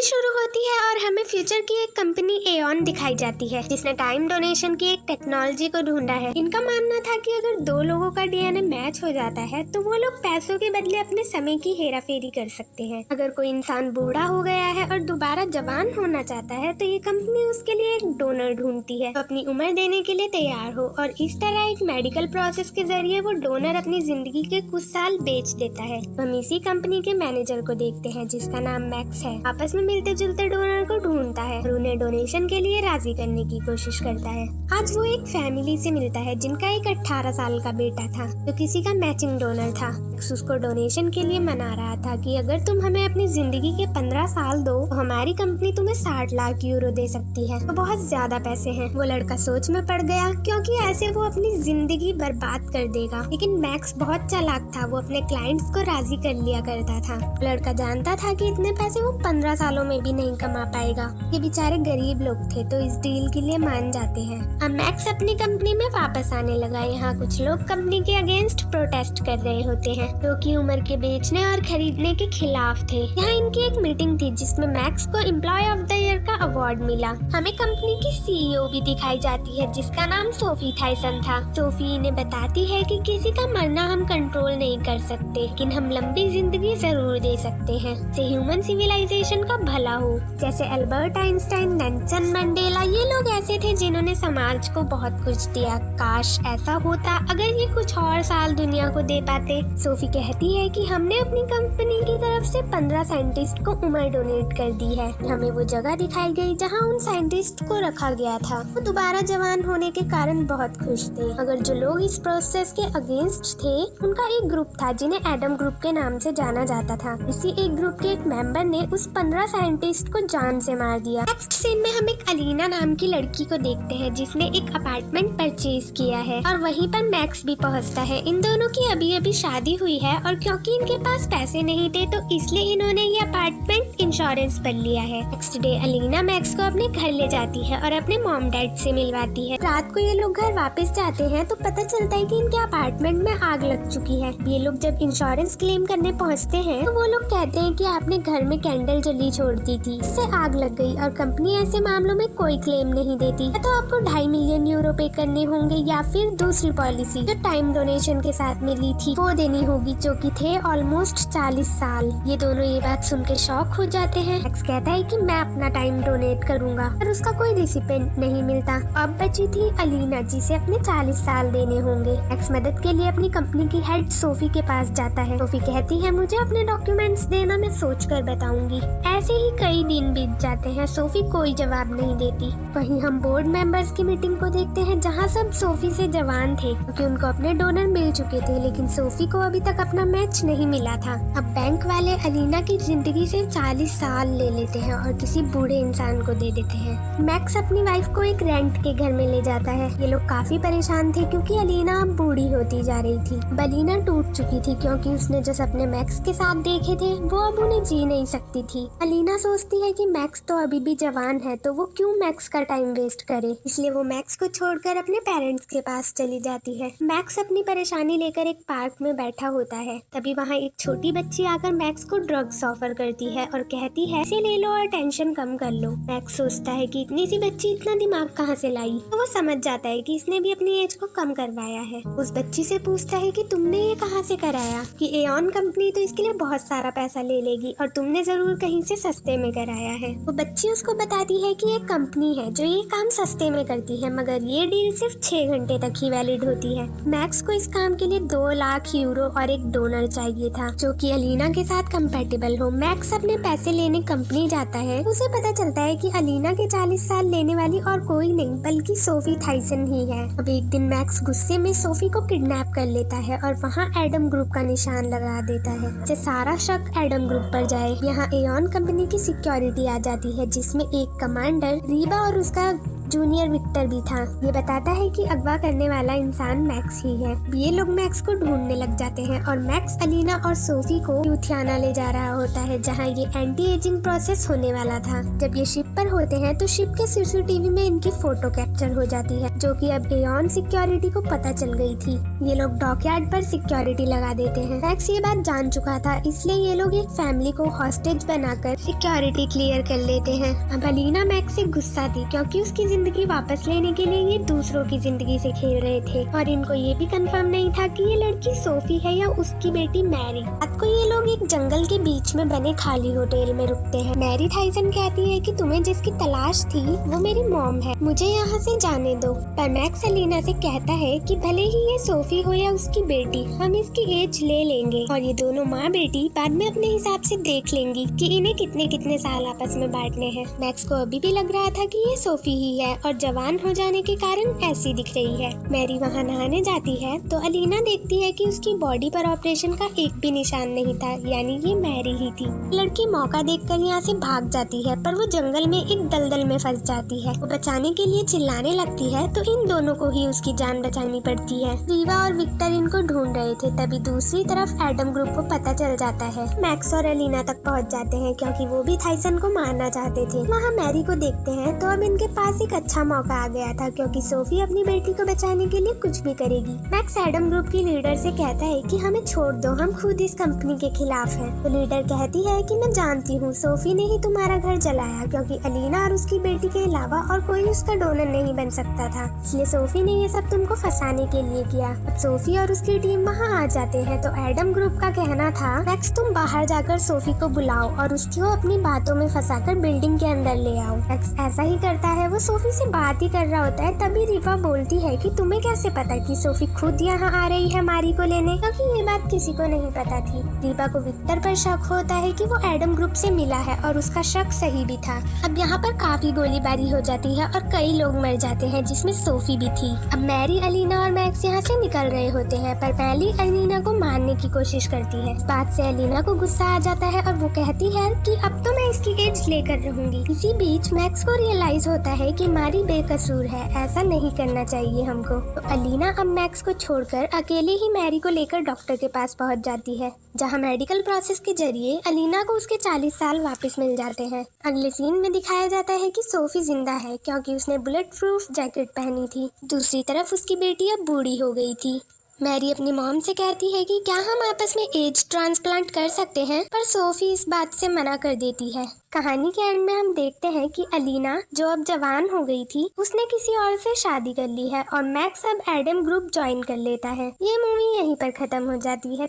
शुरू होती है और हमें फ्यूचर की एक कंपनी एऑन दिखाई जाती है जिसने टाइम डोनेशन की एक टेक्नोलॉजी को ढूंढा है। इनका मानना था कि अगर दो लोगों का डीएनए मैच हो जाता है तो वो लोग पैसों के बदले अपने समय की हेराफेरी कर सकते हैं। अगर कोई इंसान बूढ़ा हो गया है और दोबारा जवान होना चाहता है तो ये कंपनी उसके लिए एक डोनर ढूंढती है तो अपनी उम्र देने के लिए तैयार हो, और इस तरह एक मेडिकल प्रोसेस के जरिए वो डोनर अपनी जिंदगी के कुछ साल बेच देता है। हम इसी कंपनी के मैनेजर को देखते हैं जिसका नाम मैक्स है। आपस में मिलते जुलते डोनर को ढूंढता है और उन्हें डोनेशन के लिए राजी करने की कोशिश करता है। आज वो एक फैमिली से मिलता है जिनका एक 18 साल का बेटा था जो किसी का मैचिंग डोनर था। उसको डोनेशन के लिए मना रहा था कि अगर तुम हमें अपनी जिंदगी के 15 साल दो तो हमारी कंपनी तुम्हें 60 लाख यूरो दे सकती है। तो बहुत ज्यादा पैसे हैं। वो लड़का सोच में पड़ गया क्योंकि ऐसे वो अपनी जिंदगी बर्बाद कर देगा। लेकिन मैक्स बहुत चालाक था, वो अपने क्लाइंट्स को राजी कर लिया करता था। लड़का जानता था कि इतने पैसे वो 15 सालों में भी नहीं कमा पाएगा। ये बेचारे गरीब लोग थे तो इस डील के लिए मान जाते हैं। अब मैक्स अपनी कंपनी में वापस आने लगा। यहाँ कुछ लोग कंपनी के अगेंस्ट प्रोटेस्ट कर रहे होते हैं जो कि उम्र के बेचने और खरीदने के खिलाफ थे। यहाँ इनकी एक मीटिंग थी जिसमें मैक्स को एम्प्लॉय ऑफ द ईयर का अवार्ड मिला। हमें कंपनी की सीईओ भी दिखाई जाती है जिसका नाम सोफी थाइसन था। सोफी इन्हें बताती है कि किसी का मरना हम कंट्रोल नहीं कर सकते लेकिन हम लंबी जिंदगी जरूर दे सकते हैं जिससे ह्यूमन सिविलाइजेशन का भला हो। जैसे अल्बर्ट आइंस्टाइन, नेल्सन मंडेला, ये लोग ऐसे थे जिन्होंने समाज को बहुत कुछ दिया। काश ऐसा होता अगर ये कुछ और साल दुनिया को दे पाते। सोफी कहती है कि हमने अपनी कंपनी की तरफ से 15 साइंटिस्ट को उम्र डोनेट कर दी है। हमें वो जगह दिखाई गई जहां उन साइंटिस्ट को रखा गया था। वो दोबारा जवान होने के कारण बहुत खुश थे। मगर जो लोग इस प्रोसेस के अगेंस्ट थे उनका एक ग्रुप था जिन्हें एडम ग्रुप के नाम से जाना जाता था। इसी एक ग्रुप के एक मेंबर ने उस 15 साइंटिस्ट को जान से मार दिया। नेक्स्ट सीन में हम एक अलीना नाम की लड़की को देखते हैं जिसने एक अपार्टमेंट परचेज किया है और वहीं पर मैक्स भी पहुंचता है। इन दोनों की अभी अभी शादी हुई है और क्योंकि इनके पास पैसे नहीं थे तो इसलिए इन्होंने ये अपार्टमेंट इंश्योरेंस पर लिया है। नेक्स्ट डे अलीना मैक्स को अपने घर ले जाती है और अपने मॉम डैड से मिलवाती है। रात को ये लोग घर वापस जाते हैं तो पता चलता है कि इनके अपार्टमेंट में आग लग चुकी है। ये लोग जब इंश्योरेंस क्लेम करने पहुंचते हैं तो वो लोग कहते हैं कि आपने घर में कैंडल जली छोड़ दी थी, इससे आग लग गई और कंपनी ऐसे मामलों में कोई क्लेम नहीं देती। तो आपको 2.5 मिलियन यूरो पे करने होंगे या फिर दूसरी पॉलिसी जो टाइम डोनेशन के साथ मिली थी वो देनी होगी, जो कि थे ऑलमोस्ट 40 साल। ये दोनों ये बात सुन के शॉक हो जाते हैं। मैक्स कहता है कि मैं अपना टाइम डोनेट करूंगा पर उसका कोई रिसिपेंट नहीं मिलता। अब बची थी अलीना जिसे अपने 40 साल देने होंगे। मैक्स मदद के लिए अपनी कंपनी की हेड सोफी के पास जाता है। सोफी कहती है मुझे अपने डॉक्यूमेंट्स देना, मैं सोच कर बताऊंगी। ऐसे ही कई दिन बीत जाते हैं, सोफी कोई जवाब नहीं देती। वहीं हम बोर्ड मेंबर्स की मीटिंग को देखते हैं जहां सब सोफी से जवान थे क्योंकि उनको अपने डोनर मिल चुके थे, लेकिन सोफी को अभी तक अपना मैच नहीं मिला था। अब बैंक वाले अलीना की जिंदगी से 40 साल ले लेते हैं और किसी बूढ़े इंसान को दे देते हैं। मैक्स अपनी वाइफ को एक रेंट के घर में ले जाता है। ये लोग काफी परेशान थे क्योंकि अलीना अब बूढ़ी होती जा रही थी। अलीना टूट चुकी थी क्योंकि उसने जो सपने मैक्स के साथ देखे थे वो अब उन्हें जी नहीं सकती थी। अलीना सोचती है कि मैक्स तो अभी भी जवान है तो वो क्यों मैक्स का टाइम वेस्ट करे, इसलिए वो मैक्स को छोड़कर अपने पेरेंट्स के पास चली जाती है। मैक्स अपनी परेशानी लेकर एक पार्क में बैठा होता है। तभी वहाँ एक छोटी बच्ची आकर मैक्स को ड्रग्स ऑफर करती है और कहती है इसे ले लो और टेंशन कम कर लो। मैक्स सोचता है कि इतनी सी बच्ची इतना दिमाग कहाँ से लाई, तो वो समझ जाता है कि इसने भी अपनी एज को कम करवाया है। उस बच्ची से पूछता है कि तुमने ये कहाँ से कराया, कि एऑन कंपनी तो इसके लिए बहुत सारा पैसा ले लेगी और तुमने जरूर कहीं से सस्ते में कराया है। वो बच्ची उसको बताती है कि एक कंपनी है जो ये काम सस्ते में करती है मगर ये डील सिर्फ 6 घंटे तक ही वैलिड होती है। मैक्स को इस काम के लिए 2 लाख यूरो और एक डोनर चाहिए था जो कि अलीना के साथ कंपैटिबल हो। मैक्स अपने पैसे लेने कंपनी जाता है। उसे पता चलता है कि अलीना के 40 साल लेने वाली और कोई नहीं बल्कि सोफी थाइसन ही है। अब एक दिन मैक्स गुस्से में सोफी को किडनैप कर लेता है और वहाँ एडम ग्रुप का निशान लगा देता है जिससे सारा शक एडम ग्रुप पर जाए। यहाँ एऑन कंपनी की सिक्योरिटी आ जाती है जिसमें एक कमांडर रीबा और उसका जूनियर विक्टर भी था। ये बताता है कि अगवा करने वाला इंसान मैक्स ही है। ये लोग मैक्स को ढूंढने लग जाते हैं और मैक्स अलीना और सोफी को ल्यूथियाना ले जा रहा होता है, जहाँ ये एंटी एजिंग प्रोसेस होने वाला था। जब ये शिप पर होते हैं तो शिप के सीसीटीवी में इनकी फोटो कैप्चर हो जाती है, जो कि अब एऑन सिक्योरिटी को पता चल गई थी। ये लोग डॉकयार्ड पर सिक्योरिटी लगा देते हैं। मैक्स ये बात जान चुका था, इसलिए ये लोग एक फैमिली को हॉस्टेज बनाकर सिक्योरिटी क्लियर कर लेते हैं। अब अलीना मैक्स से गुस्सा थी क्योंकि उसकी जिंदगी वापस लेने के लिए ये दूसरों की जिंदगी से खेल रहे थे और इनको ये भी कंफर्म नहीं था कि ये लड़की सोफी है या उसकी बेटी मैरी। रात को ये लोग एक जंगल के बीच में बने खाली होटल में रुकते हैं। मैरी थाइसन कहती है कि तुम्हें जिसकी तलाश थी वो मेरी मॉम है, मुझे यहाँ से जाने दो। पर मैक्स अलीना से कहता है कि भले ही ये सोफी हो या उसकी बेटी, हम इसकी एज ले लेंगे और ये दोनों माँ बेटी बाद में अपने हिसाब से देख लेंगी कि इन्हें कितने कितने साल आपस में बांटने हैं। मैक्स को अभी भी लग रहा था कि ये सोफी ही है और जवान हो जाने के कारण ऐसी दिख रही है। मैरी वहाँ नहाने जाती है तो अलीना देखती है कि उसकी बॉडी पर ऑपरेशन का एक भी निशान नहीं था, यानी ये मैरी ही थी। लड़की मौका देखकर यहाँ से भाग जाती है, पर वो जंगल में एक दलदल में फंस जाती है। वो बचाने के लिए चिल्लाने लगती है तो इन दोनों को ही उसकी जान बचानी पड़ती है। रीवा और विक्टर इनको ढूंढ रहे थे, तभी दूसरी तरफ एडम ग्रुप को पता चल जाता है। मैक्स और अलीना तक पहुँच जाते हैं क्योंकि वो भी थाइसन को मारना चाहते थे। वहाँ मैरी को देखते हैं तो अब इनके पास एक अच्छा मौका आ गया था क्योंकि सोफी अपनी बेटी को बचाने के लिए कुछ भी करेगी। मैक्स एडम ग्रुप की लीडर से कहता है कि हमें छोड़ दो, हम खुद इस कंपनी के खिलाफ हैं। तो लीडर कहती है कि मैं जानती हूँ सोफी ने ही तुम्हारा घर जलाया क्योंकि अलीना और उसकी बेटी के अलावा और कोई उसका डोनर नहीं बन सकता था, इसलिए सोफी ने ये सब तुमको फंसाने के लिए किया। अब सोफी और उसकी टीम वहाँ आ जाते हैं तो एडम ग्रुप का कहना था मैक्स तुम बाहर जाकर सोफी को बुलाओ और उसको अपनी बातों में फंसाकर बिल्डिंग के अंदर ले आओ। मैक्स ऐसा ही करता है। वो सोफी से बात ही कर रहा होता है, तभी रीवा बोलती है कि तुम्हें कैसे पता कि सोफी खुद यहाँ आ रही है मारी को लेने, क्योंकि ये बात किसी को नहीं पता थी। रीवा को विक्टर पर शक होता है कि वो एडम ग्रुप से मिला है और उसका शक सही भी था। अब यहाँ पर काफी गोलीबारी हो जाती है और कई लोग मर जाते हैं जिसमें सोफी भी थी। अब मैरी, अलीना और मैक्स यहाँ से निकल रहे होते हैं, पर पहली अलीना को मारने की कोशिश करती है। इस बात से अलीना को गुस्सा आ जाता है और वो कहती है कि अब तो मैं इसकी एज लेकर रहूंगी। इसी बीच मैक्स को रियलाइज होता है कि मारी बेकसूर है, ऐसा नहीं करना चाहिए हमको। तो अलीना अब मैक्स को छोड़कर अकेले ही मैरी को लेकर डॉक्टर के पास पहुंच जाती है, जहां मेडिकल प्रोसेस के जरिए अलीना को उसके 40 साल वापस मिल जाते हैं। अगले सीन में दिखाया जाता है कि सोफी जिंदा है क्योंकि उसने बुलेट प्रूफ जैकेट पहनी थी। दूसरी तरफ उसकी बेटी अब बूढ़ी हो गई थी। मैरी अपनी मॉम से कहती है कि क्या हम आपस में एज ट्रांसप्लांट कर सकते हैं, पर सोफी इस बात से मना कर देती है। कहानी के एंड में हम देखते हैं कि अलीना, जो अब जवान हो गई थी, उसने किसी और से शादी कर ली है और मैक्स अब एडम ग्रुप ज्वाइन कर लेता है। ये मूवी यहीं पर खत्म हो जाती है।